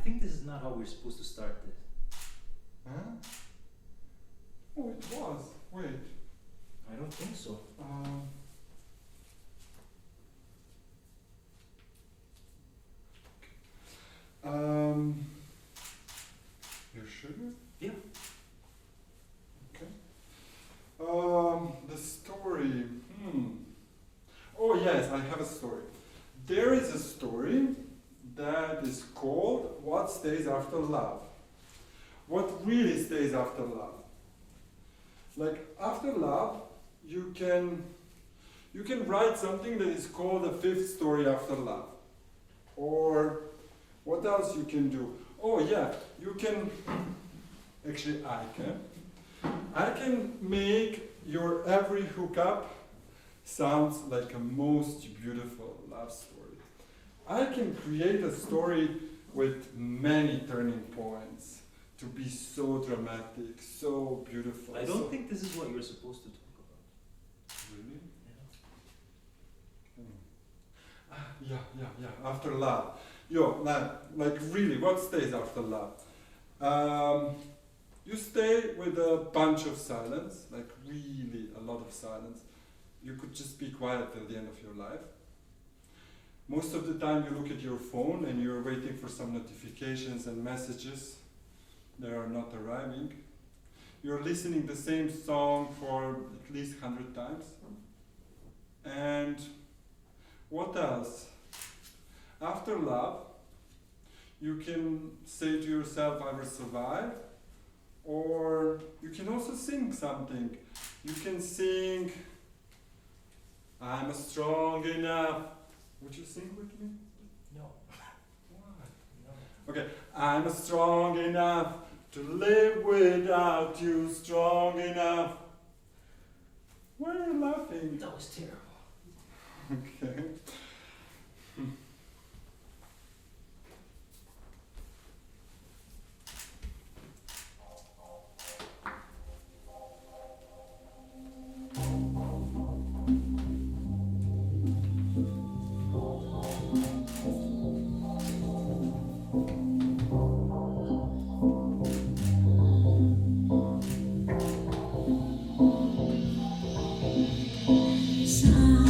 think this is not how we're supposed to start this. Huh? Oh, it was. Wait. I don't think so. Your sugar? Yeah. Okay. The story. Oh yes, I have a story. There is a story that is called "What Stays After Love." What really stays after love? Like after love, you can write something that is called a fifth story after love. Or what else you can do? Oh yeah, you can, actually I can make your every hookup sounds like a most beautiful love story. I can create a story with many turning points to be so dramatic, so beautiful. I don't think this is what you're supposed to talk about. Really? Yeah. Yeah. After love. Like really, what stays after love? You stay with a bunch of silence, like really a lot of silence. You could just be quiet till the end of your life. Most of the time you look at your phone and you're waiting for some notifications and messages that are not arriving. You're listening the same song for at least 100 times. And what else? After love, you can say to yourself, I will survive. Or you can also sing something. You can sing, I'm strong enough. Would you sing with me? No. Why? No. Okay, I'm strong enough to live without you, strong enough. Why are you laughing? That was terrible. Okay. Sun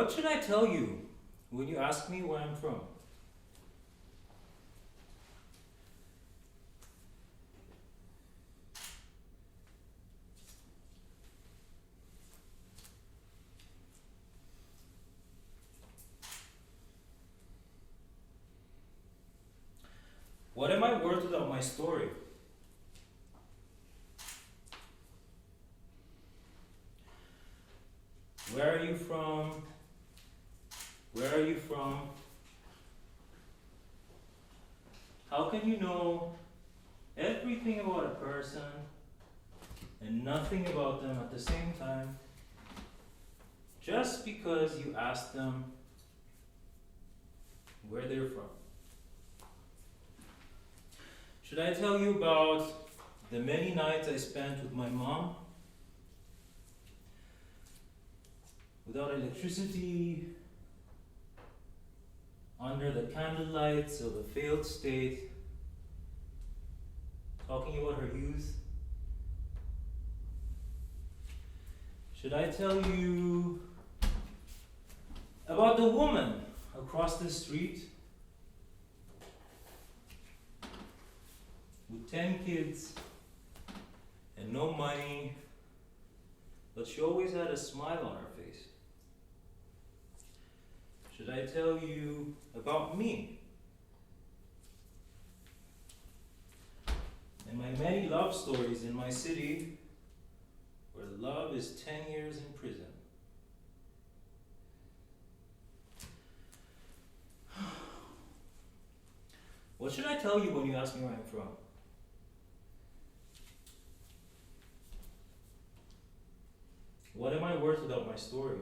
What should I tell you when you ask me where I'm from? What am I worth without my story? Where are you from? Where are you from? How can you know everything about a person and nothing about them at the same time just because you ask them where they're from? Should I tell you about the many nights I spent with my mom? Without electricity, under the candlelights of a failed state, talking about her youth? Should I tell you about the woman across the street with 10 kids and no money, but she always had a smile on her face? Should I tell you about me and my many love stories in my city where love is 10 years in prison? What should I tell you when you ask me where I'm from? What am I worth without my story?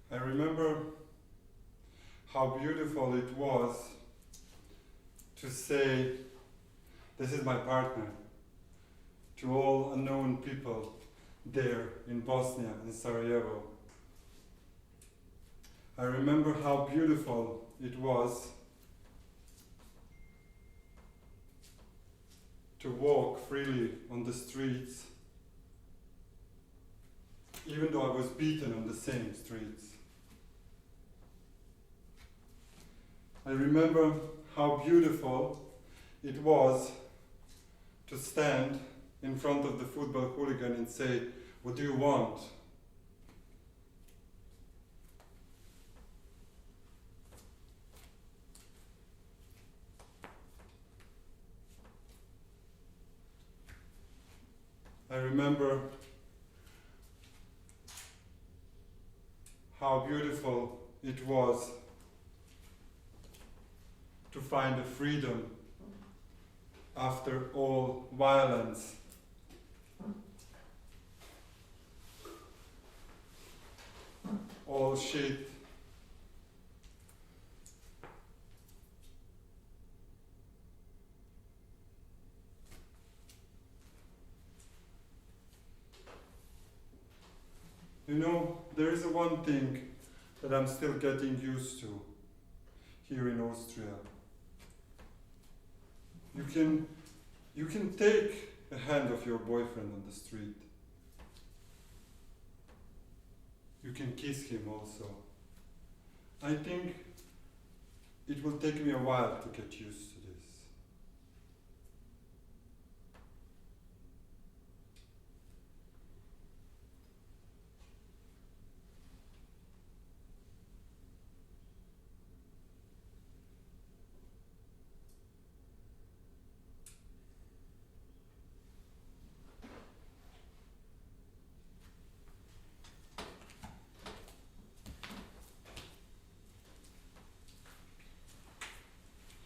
I remember how beautiful it was to say, "This is my partner," to all unknown people there in Bosnia, in Sarajevo. I remember how beautiful it was to walk freely on the streets, even though I was beaten on the same streets. I remember how beautiful it was to stand in front of the football hooligan and say, "What do you want?" I remember how beautiful it was to find a freedom after all violence. All shit. You know, there is one thing that I'm still getting used to here in Austria. You can take a hand of your boyfriend on the street. You can kiss him also. I think it will take me a while to get used to this.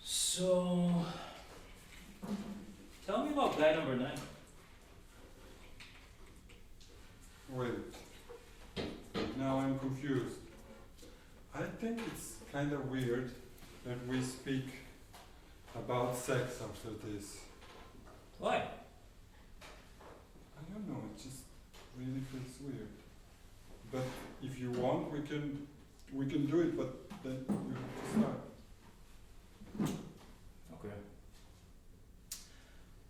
So, tell me about guy number 9. Wait. Now I'm confused. I kind of weird that we speak about sex after this. Why? I don't know, it just really feels weird. But if you want, we can do it, but then you have to start. Okay.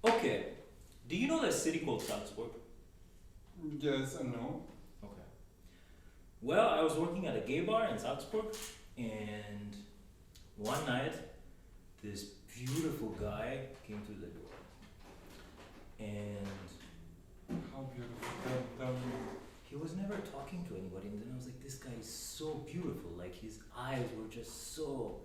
Okay. Do you know that city called Salzburg? Yes and no. Okay. Well, I was working at a gay bar in Salzburg, and one night, this beautiful guy came through the door. And How beautiful. Tell me. he was never talking to anybody, and then I was like, this guy is so beautiful. Like, his eyes were just so,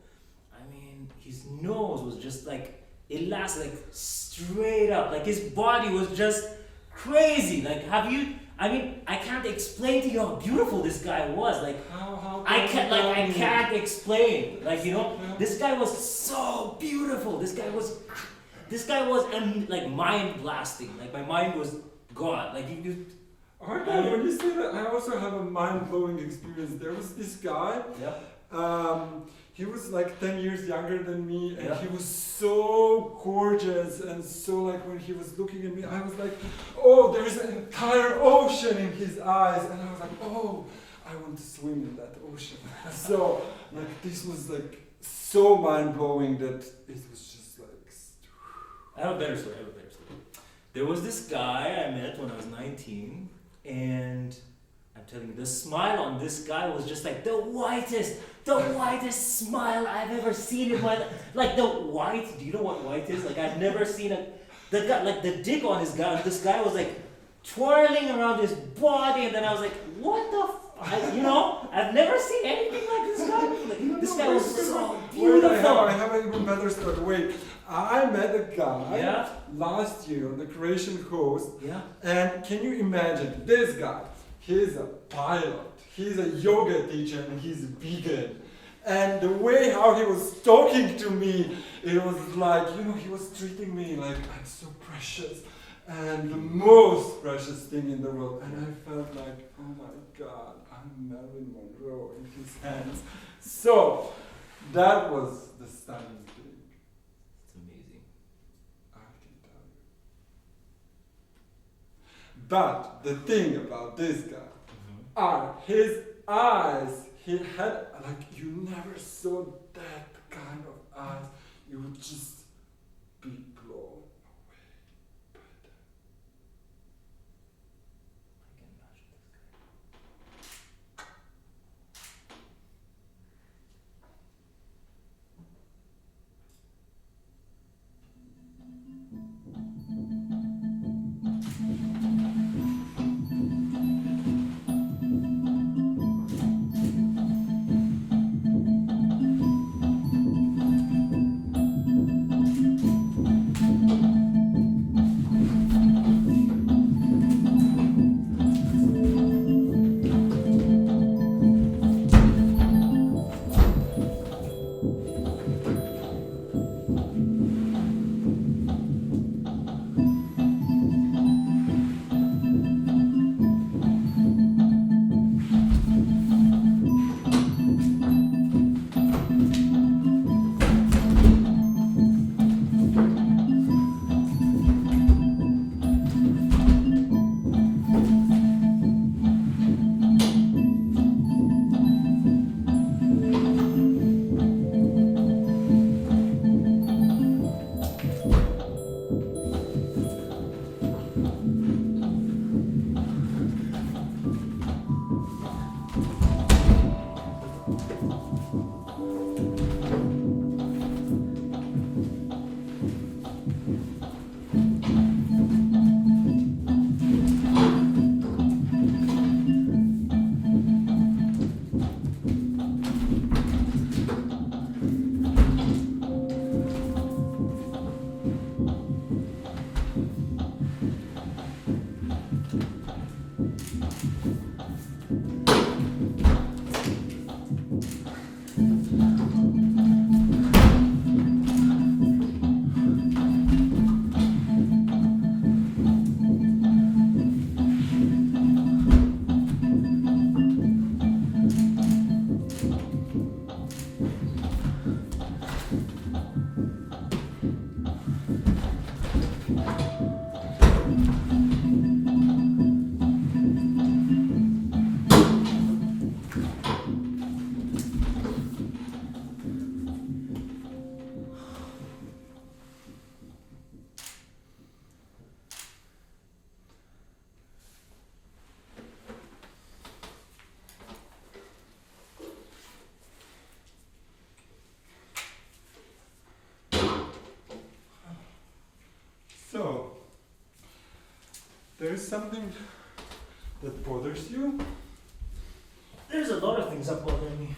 I mean, his nose was just like elastic, like straight up. Like, his body was just crazy. Like, I mean, I can't explain to you how beautiful this guy was. Like, How I can't explain. Like, you know, this guy was so beautiful. This guy was like mind blasting. Like, my mind was gone. Like, you Oh no, when you say that, I also have a mind-blowing experience. There was this guy, he was like 10 years younger than me, and he was so gorgeous, and so like when he was looking at me, I was like, oh, there is an entire ocean in his eyes, and I was like, oh, I want to swim in that ocean. So like this was like so mind-blowing that it was just like... I have a better story. There was this guy I met when I was 19, and I'm telling you, the smile on this guy was just like the whitest smile I've ever seen in my life. Like the white, do you know what white is? Like, I've never seen the guy, like the dick on his guy, this guy was like twirling around his body, and then I was like, what the I've never seen anything like this guy. Like, this guy was so beautiful. I have an even better story. Wait, I met a guy last year on the Croatian coast. Yeah. And can you imagine this guy? He's a pilot. He's a yoga teacher, and he's vegan. And the way how he was talking to me, it was like, he was treating me like I'm so precious and the most precious thing in the world. And I felt like, oh my God, I'm Marilyn Monroe in his hands. So that was the stunning thing. It's amazing. I can tell you. But the thing about this guy are his eyes. He had, like, you never saw that kind of eyes. You would just be blown away by them. I can imagine this guy. there is something that bothers you? There's a lot of things that bother me.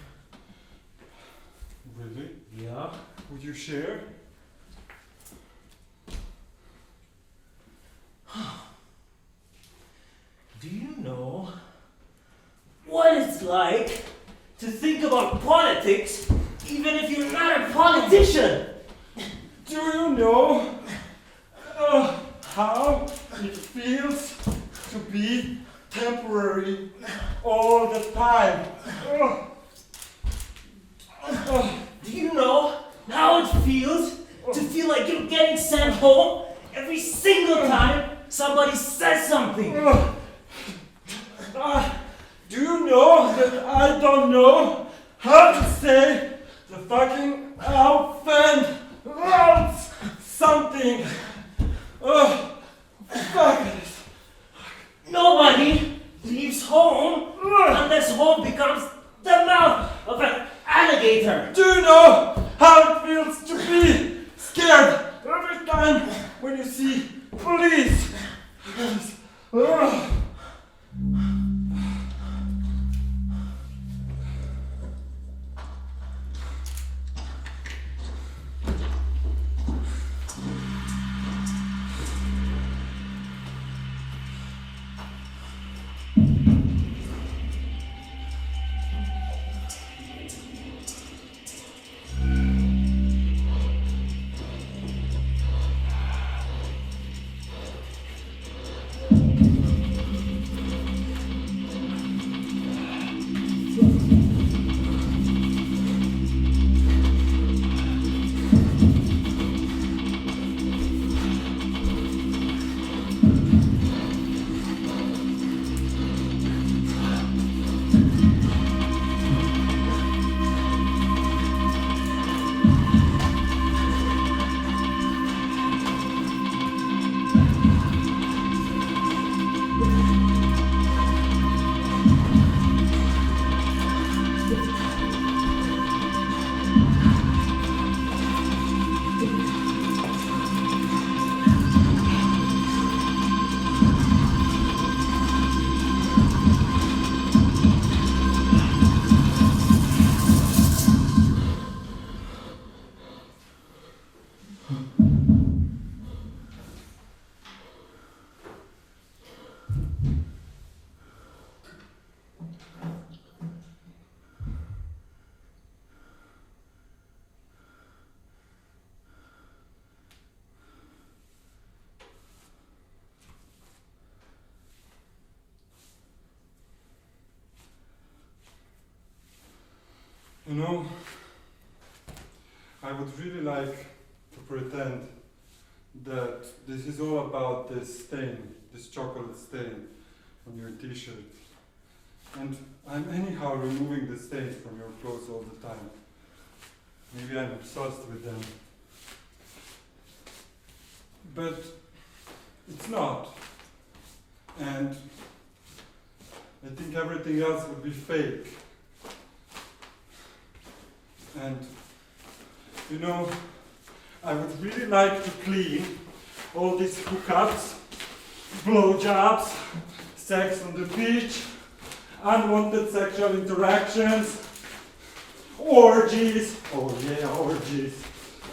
Really? Yeah? Would you share? Do you know what it's like to think about politics even if you're not a politician? Do you know how it feels to be temporary all the time? Do you know how it feels to feel like you're getting sent home every single time somebody says something? Do you know that I don't know how to say the fucking outfend something? Fuck it. Nobody leaves home unless home becomes the mouth of an alligator. Do you know how it feels to be scared every time when you see police? You know, I would really like to pretend that this is all about this stain, this chocolate stain on your t-shirt. And I'm anyhow removing the stains from your clothes all the time. Maybe I'm obsessed with them. But it's not. And I think everything else would be fake. And, you know, I would really like to clean all these hookups, blowjobs, sex on the beach, unwanted sexual interactions, orgies, oh yeah, orgies,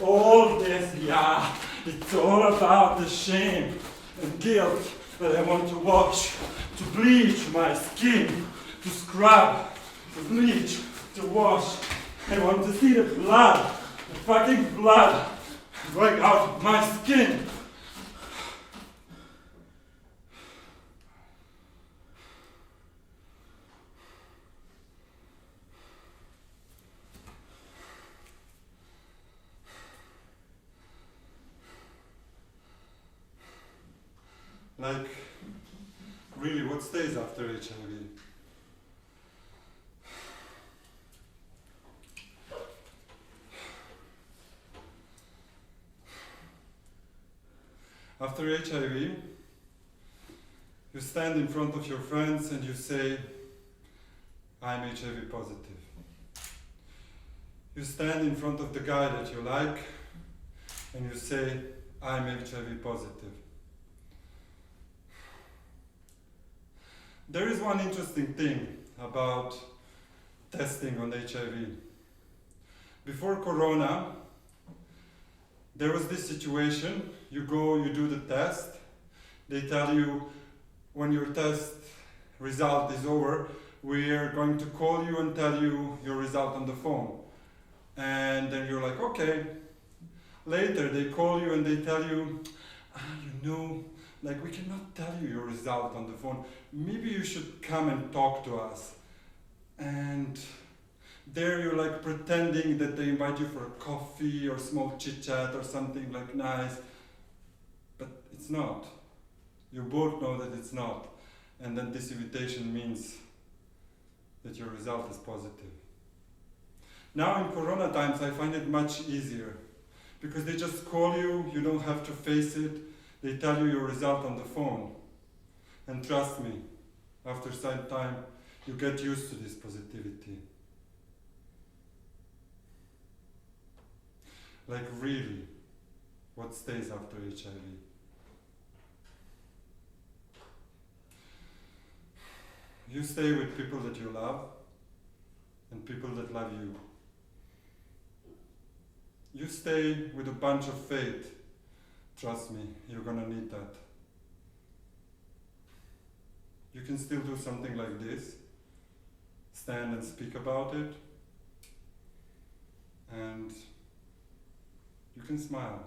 all this, yeah, it's all about the shame and guilt that I want to wash, to bleach my skin, to scrub, to bleach, to wash. I want to see the blood, the fucking blood, going out of my skin. Like, really, what stays after HIV? After HIV, you stand in front of your friends and you say, I'm HIV positive. You stand in front of the guy that you like and you say, I'm HIV positive. There is one interesting thing about testing on HIV. Before Corona, there was this situation, you go, you do the test, they tell you when your test result is over, we are going to call you and tell you your result on the phone. And then you're like, okay. Later they call you and they tell you, like we cannot tell you your result on the phone. Maybe you should come and talk to us. And there you're like pretending that they invite you for a coffee or small chit chat or something like nice. But it's not. You both know that it's not. And then this invitation means that your result is positive. Now in Corona times I find it much easier because they just call you, you don't have to face it, they tell you your result on the phone. And trust me, after some time you get used to this positivity. Like really, what stays after HIV? You stay with people that you love and people that love you. You stay with a bunch of faith. Trust me, you're gonna need that. You can still do something like this, stand and speak about it, and you can smile.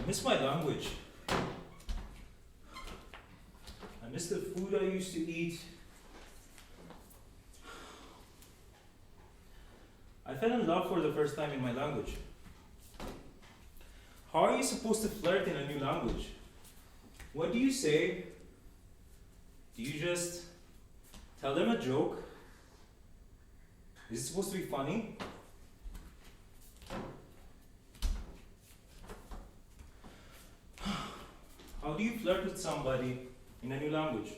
miss my language. I miss the food I used to eat. I fell in love for the first time in my language. How are you supposed to flirt in a new language? What do you say? Do you just tell them a joke? Is it supposed to be funny? How do you flirt with somebody in a new language?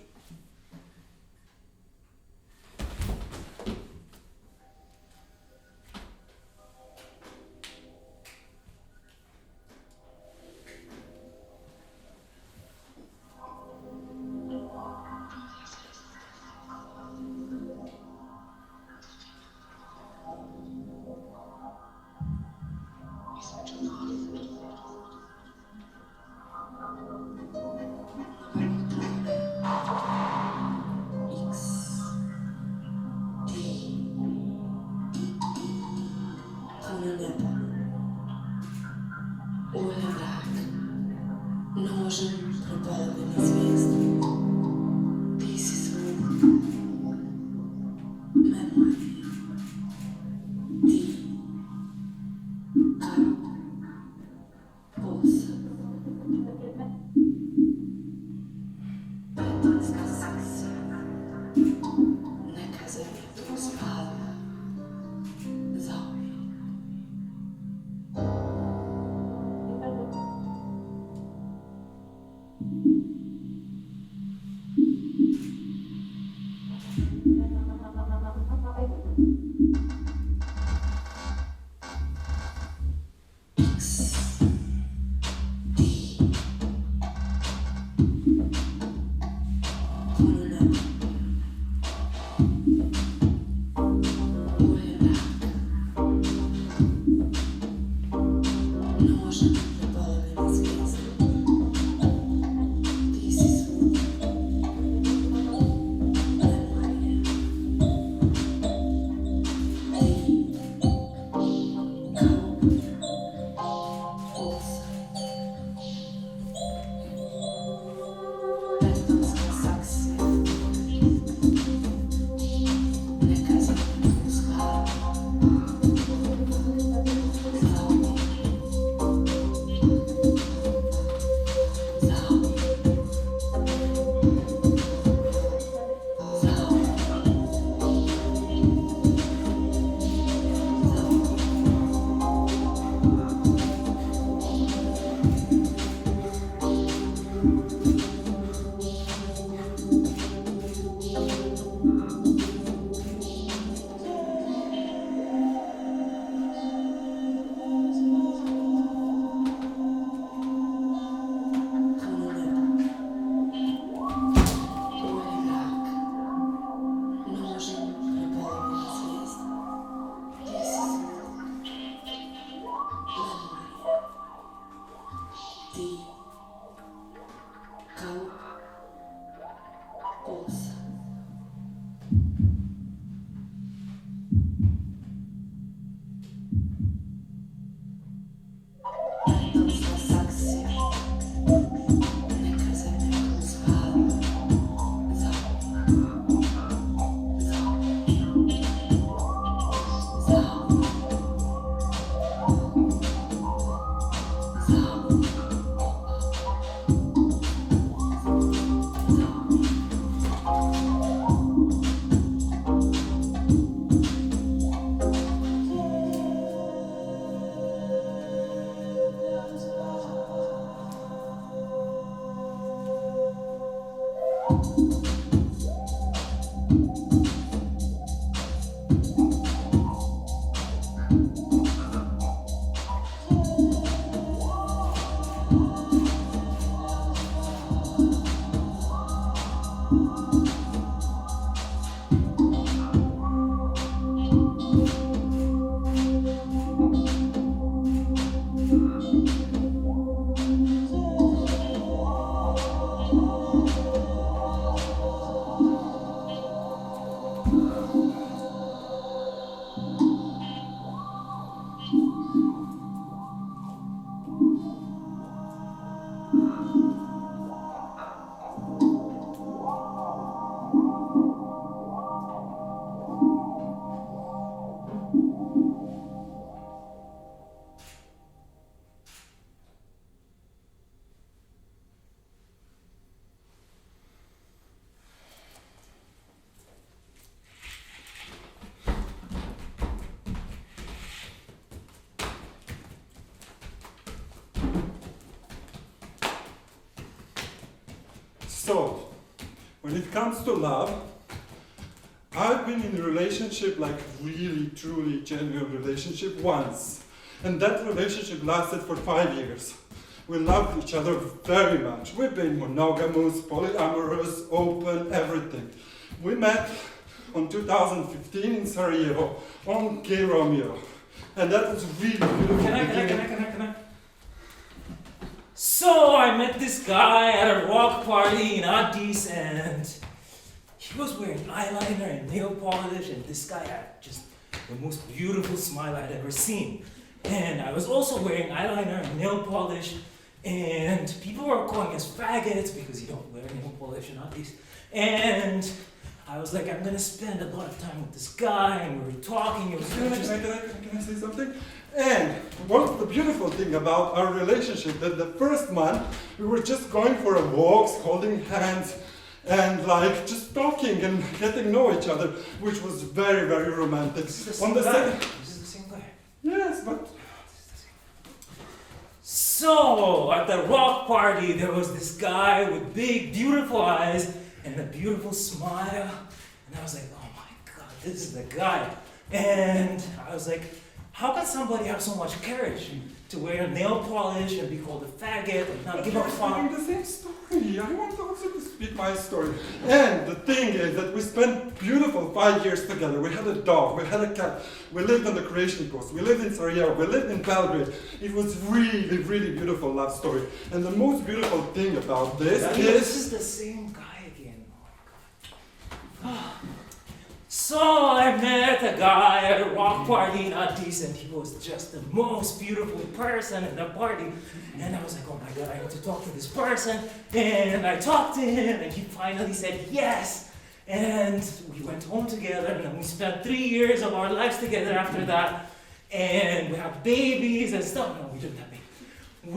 it comes to love, I've been in a relationship, like really, truly genuine relationship once. And that relationship lasted for 5 years. We loved each other very much. We've been monogamous, polyamorous, open, everything. We met on 2015 in Sarajevo on Gay Romeo. And that was really beautiful. Can I? So I met this guy at a rock party in Addis, and he was wearing eyeliner and nail polish, and this guy had just the most beautiful smile I'd ever seen. And I was also wearing eyeliner and nail polish, and people were calling us faggots because you don't wear nail polish in Addis. And I was like, I'm gonna spend a lot of time with this guy, and we were talking. It was Can I say something? And what's the beautiful thing about our relationship, that the first month we were just going for a walks, holding hands, and like just talking and getting to know each other, which was very, very romantic. This is the same guy. Yes, but So at the rock party, there was this guy with big, beautiful eyes and a beautiful smile, and I was like, oh my god, this is the guy. And I was like, how can somebody have so much courage to wear nail polish and be called a faggot and not give a you're fuck? telling the same story. I want also to speak my story. And the thing is that we spent beautiful 5 years together. We had a dog, we had a cat, we lived on the Croatian coast, we lived in Sarajevo, we lived in Belgrade. It was really, really beautiful love story. And the most beautiful thing about this This is the same guy again. Oh my god. So I met a guy at a rock party in Addis, and he was just the most beautiful person in the party. And I was like, oh my god, I need to talk to this person. And I talked to him, and he finally said yes. And we went home together, and then we spent 3 years of our lives together after that. And we had babies and stuff. No, we didn't have babies.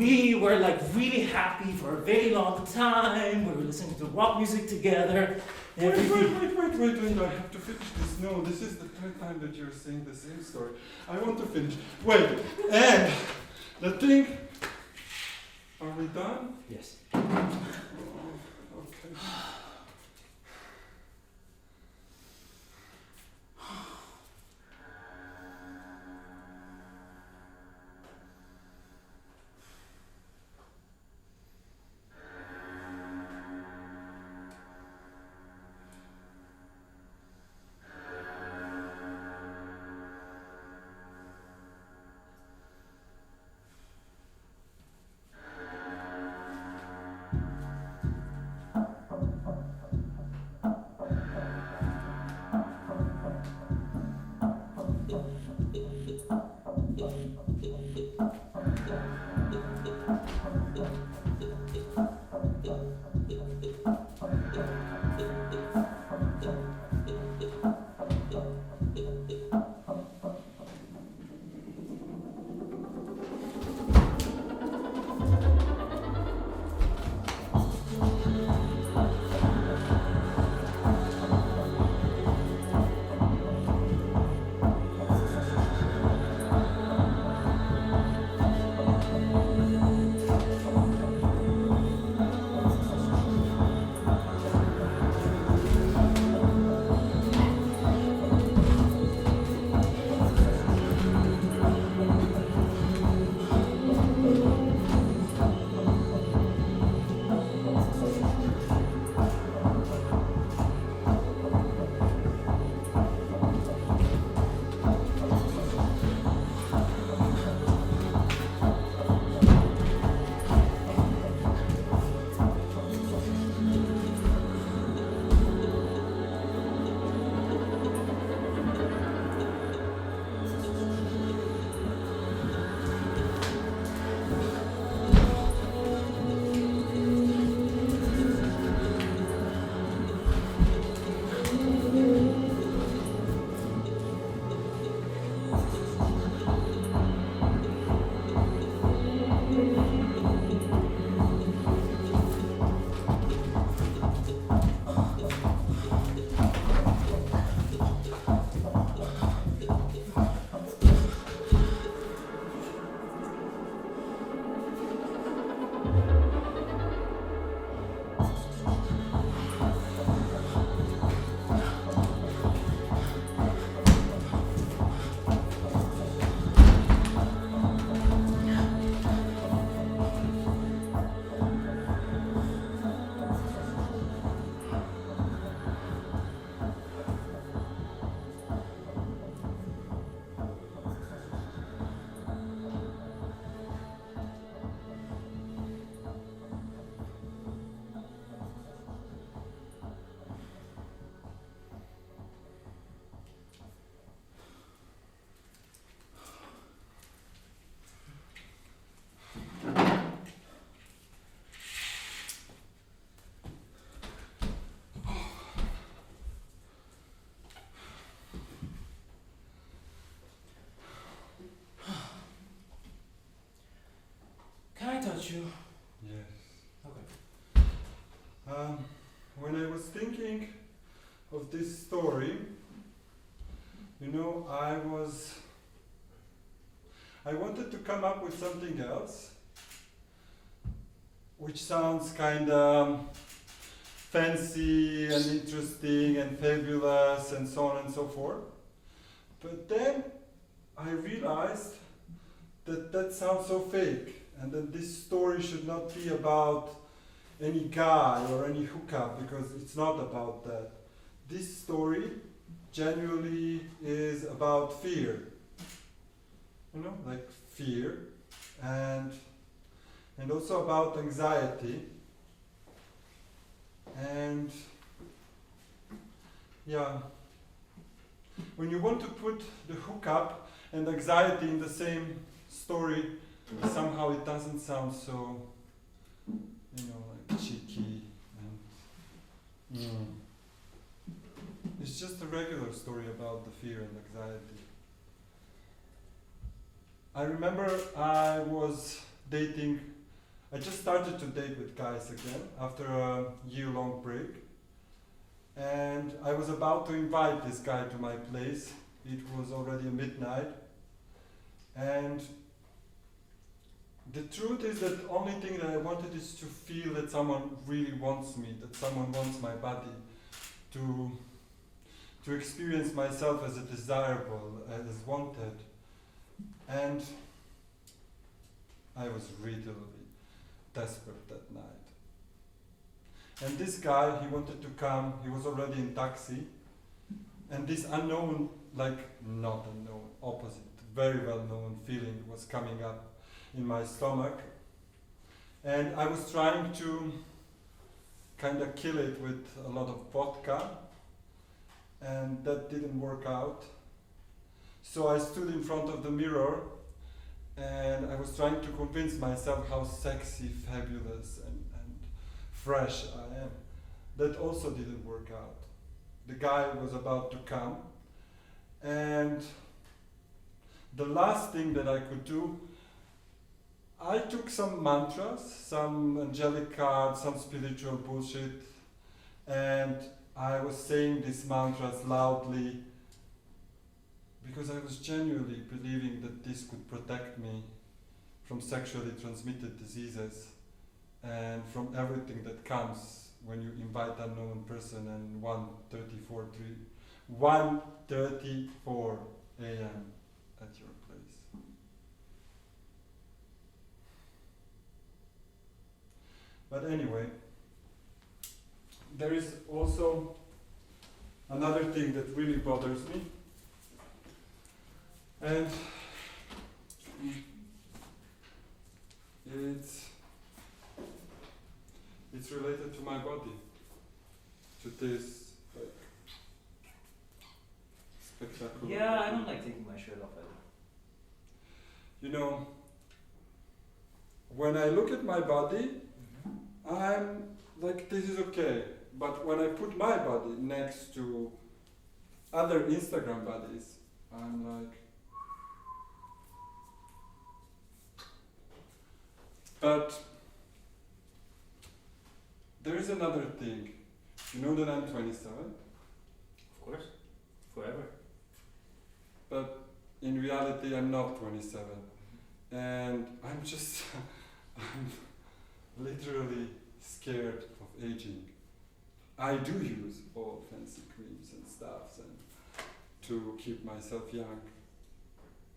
We were like really happy for a very long time. We were listening to rock music together. Wait, I have to finish this. No, this is the third time that you're saying the same story. I want to finish. Wait, and the thing, are we done? Yes. Oh, okay. you? Yes. Okay. When I was thinking of this story, you know, I wanted to come up with something else, which sounds kind of fancy and interesting and fabulous and so on and so forth. But then I realized that that sounds so fake, and that this story should not be about any guy or any hookup, because it's not about that. This story genuinely is about fear. You know, like fear, and also about anxiety. And yeah, when you want to put the hookup and anxiety in the same story, somehow it doesn't sound so, you know, like cheeky and it's just a regular story about the fear and anxiety. I remember I was dating, I just started to date with guys again after a year-long break, and I was about to invite this guy to my place. It was already midnight, and the truth is that the only thing that I wanted is to feel that someone really wants me, that someone wants my body, to experience myself as a desirable, as wanted. And I was really desperate that night. And this guy, he wanted to come, he was already in taxi, and this unknown, like not unknown, opposite, very well known feeling was coming up in my stomach. And I was trying to kind of kill it with a lot of vodka, and that didn't work out. So I stood in front of the mirror and I was trying to convince myself how sexy, fabulous and fresh I am. That also didn't work out. The guy was about to come, and the last thing that I could do, I took some mantras, some angelic cards, some spiritual bullshit, and I was saying these mantras loudly, because I was genuinely believing that this could protect me from sexually transmitted diseases and from everything that comes when you invite an unknown person and 1:34 a.m. at your place. But anyway, there is also another thing that really bothers me. And it's related to my body, to this like spectacular. Yeah, I don't like taking my shirt off either. You know, when I look at my body, I'm like, this is okay. But when I put my body next to other Instagram bodies, I'm like, but there is another thing. You know that I'm 27? Of course. Forever. But in reality, I'm not 27. And I'm just, I'm literally scared of aging. I do use all fancy creams and stuffs and to keep myself young.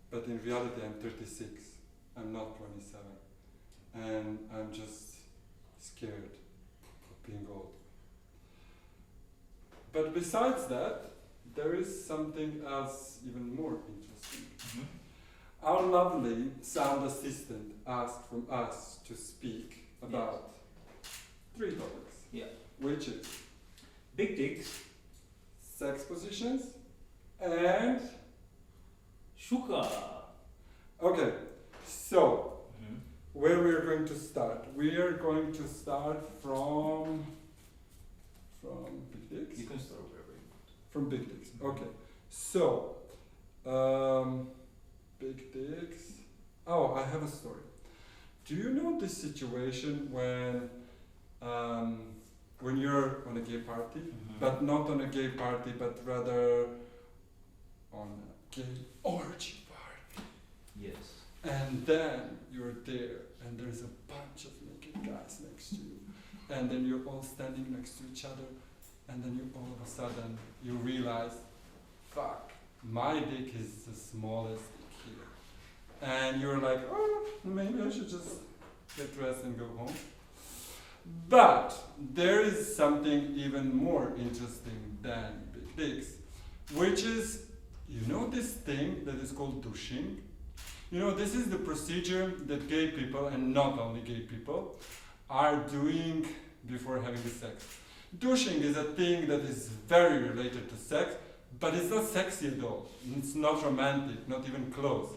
But in reality, I'm 36. I'm not 27. And I'm just scared of being old. But besides that, there is something else even more interesting. Our lovely sound assistant asked from us to speak about 3 topics. Yeah. Which is Big dicks. sex positions and Shuka. okay, so where we are going to start? We are going to start from big dicks? You can start wherever you want. From big dicks, okay. So, big dicks. Oh, I have a story. Do you know this situation when you're on a gay party, but not on a gay party, but rather on a gay orgy party? Yes. And then you're there, and there's a bunch of naked guys next to you, and then you're all standing next to each other, and then you all of a sudden you realize, fuck, my dick is the smallest dick here, and you're like, oh, maybe I should just get dressed and go home. But there is something even more interesting than big dicks, which is, you know, this thing that is called douching. You know, this is the procedure that gay people, and not only gay people, are doing before having the sex. Douching is a thing that is very related to sex, but it's not sexy at all. It's not romantic, not even close.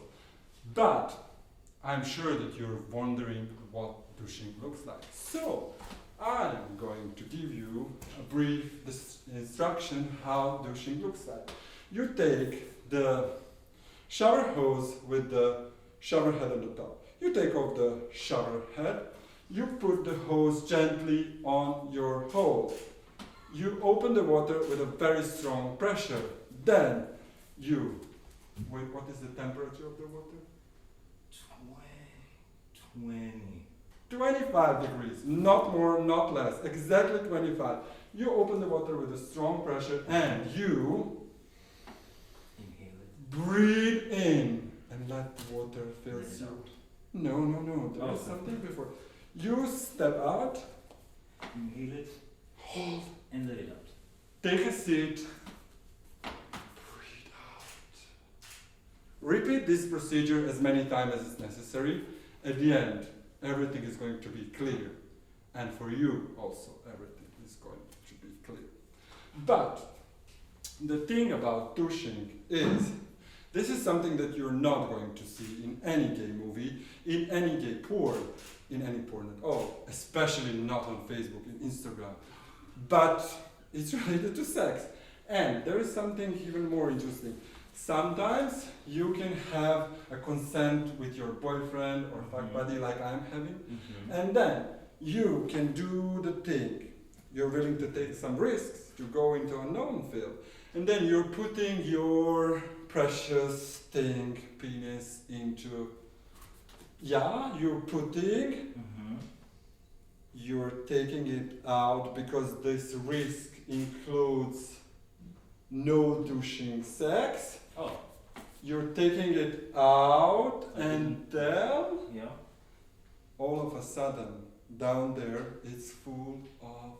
But I'm sure that you're wondering what douching looks like. So I'm going to give you a brief instruction how douching looks like. You take the shower hose with the shower head on the top. You take off the shower head, you put the hose gently on your hole. You open the water with a very strong pressure. Then you, wait, what is the temperature of the water? 25 degrees, not more, not less, exactly 25. You open the water with a strong pressure and you Inhale it. breathe in and let the water fill Breathe you. out. No, there is Oh. something before. You step out, Inhale it hold, and let it out. take a seat, breathe out. Repeat this procedure as many times as is necessary. At the end, everything is going to be clear. And for you also, everything is going to be clear. But the thing about douching is, this is something that you're not going to see in any gay movie, in any gay porn, in any porn at all, especially not on Facebook and Instagram. But it's related to sex. And there is something even more interesting. Sometimes you can have a consent with your boyfriend or fuck buddy like I'm having, and then you can do the thing. You're willing to take some risks to go into a known field. And then you're putting your precious thing, penis, into, you're taking it out because this risk includes no douching sex. Oh. You're taking it out and then Yeah. all of a sudden down there it's full of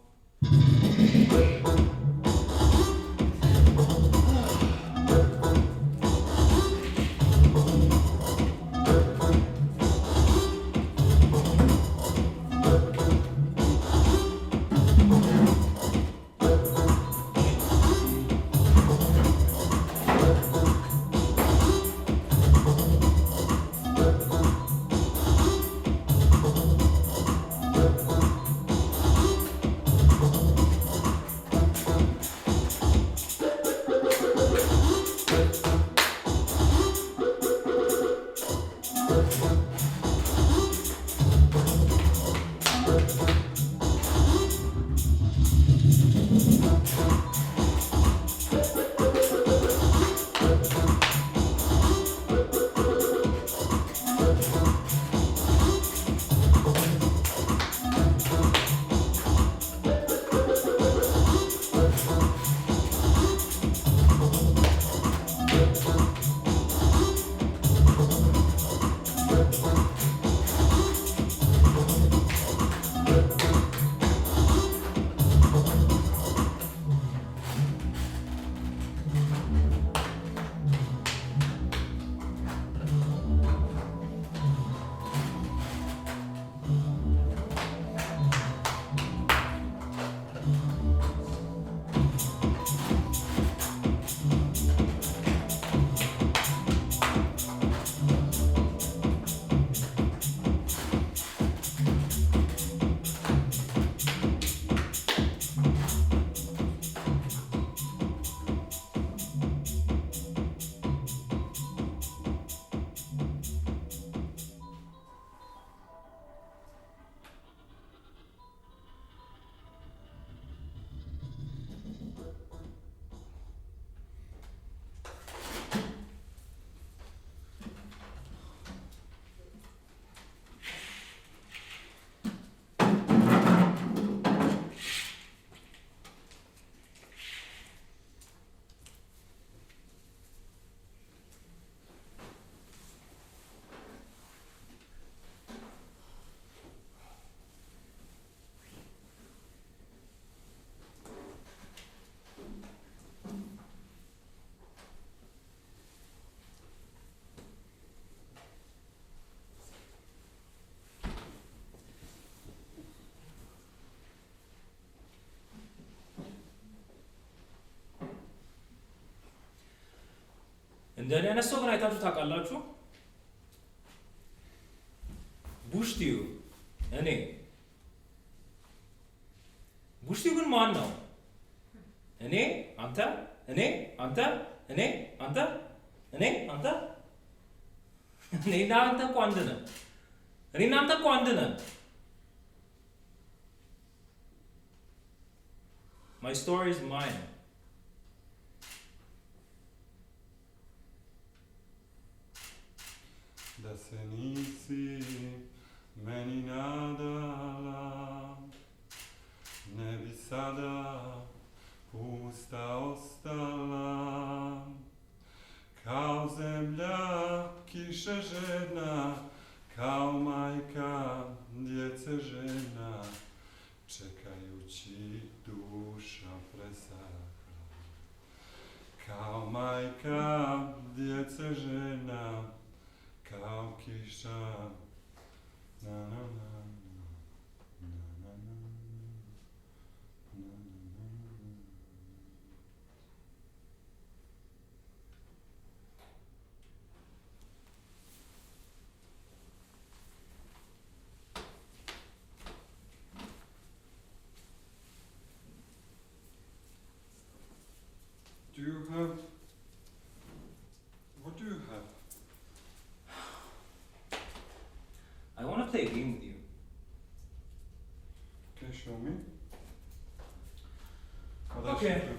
እንደኔ አይነት ሰው ግን አይታችሁ ታውቃላችሁ? ቡሽቲው እኔ ቡሽቲው ግን ማን ነው? እኔ አንተ እኔ አንተ እኔ አንተ እኔ አንተ እኔና አንተ እኮ አንድ ነን። እኔና አንተ እኮ አንድ ነን። My story is mine. Da se nisi meni nadala, ne bi sada pusta ostala, kao zemlja kiše žedna, kao majka djece žena, čekajući duša presahla. Kao majka djece žena, kao kiša, na na na na na na na na na. Do you have? What do you have? I want to play a game with you. Can you show me? What I Okay. should do?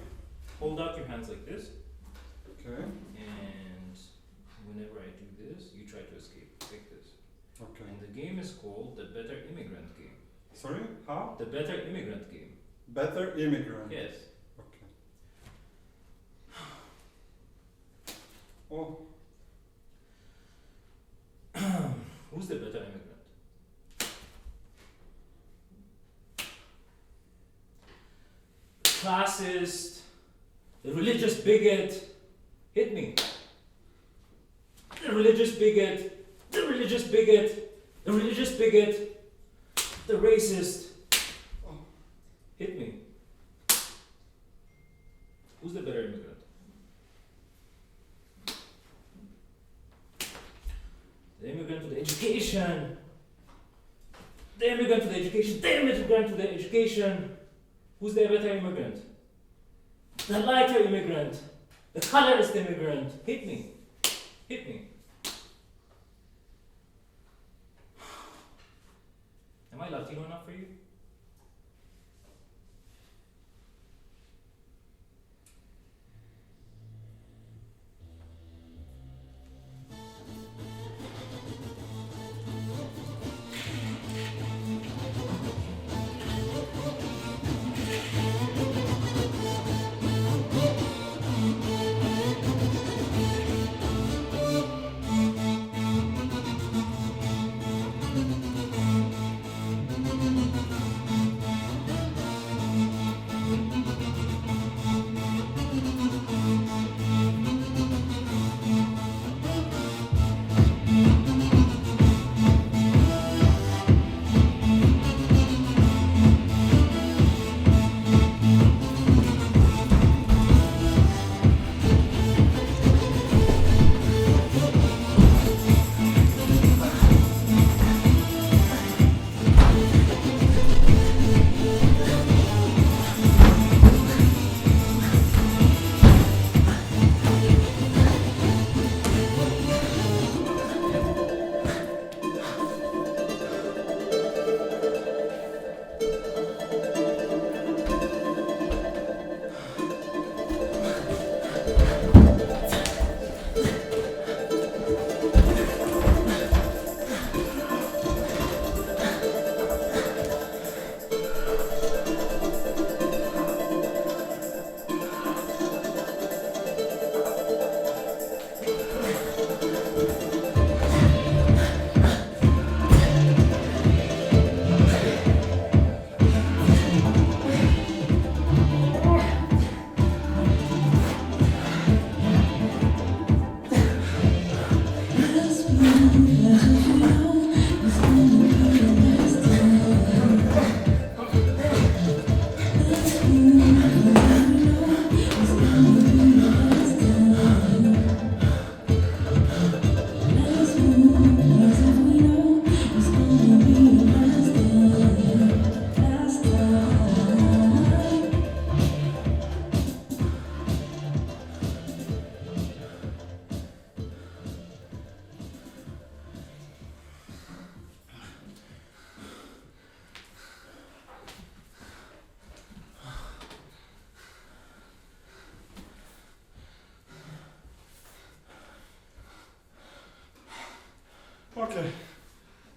Hold out your hands like this, Okay. and whenever I do this, you try to escape like this. Okay. And the game is called the Better Immigrant Game. Sorry? How? The Better Immigrant Game. Better immigrant. Yes. Okay. Oh, Who's the better immigrant? Classist, the religious bigot. Hit me. The religious bigot. The religious bigot. The religious bigot. The racist. oh. Hit me. Who's the better immigrant? The immigrant to the education. The immigrant to the education. The immigrant to the education. Who's the better immigrant? The lighter immigrant. The colorist immigrant. Hit me. Hit me. Am I Latino enough for you? Okay,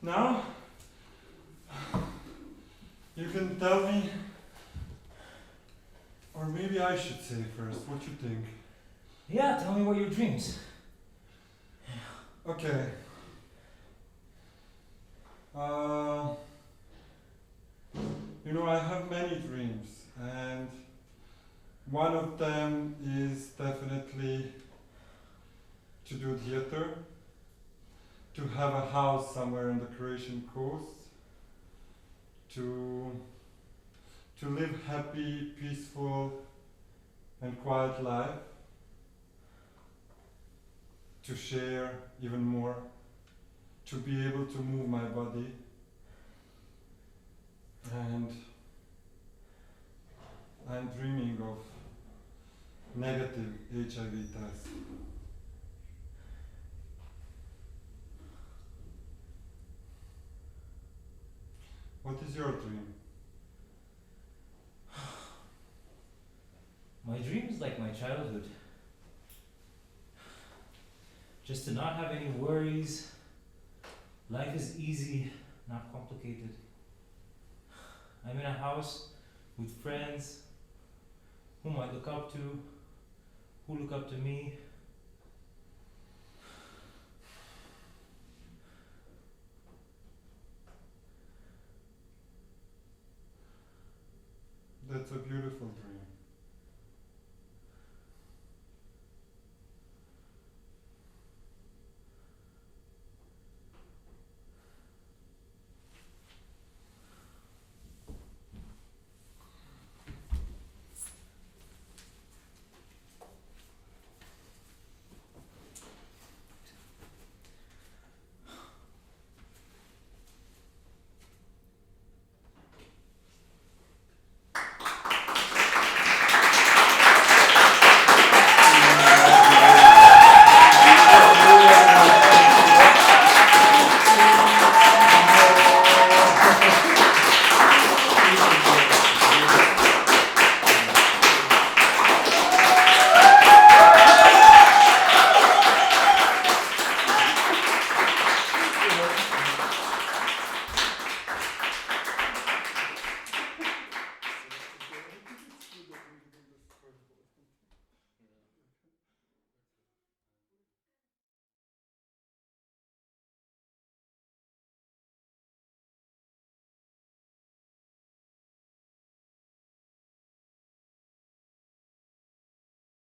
now you can tell me, or maybe I should say first, what you think. Yeah, tell me what your dreams. Okay. You know, I have many dreams, and one of them is definitely to do theater, to have a house somewhere on the Croatian coast, to live happy, peaceful, and quiet life, to share even more, to be able to move my body, and I'm dreaming of negative HIV test. What is your dream? My dream is like my childhood. Just to not have any worries. Life is easy, not complicated. I'm in a house with friends whom I look up to, who look up to me. That's a beautiful dream.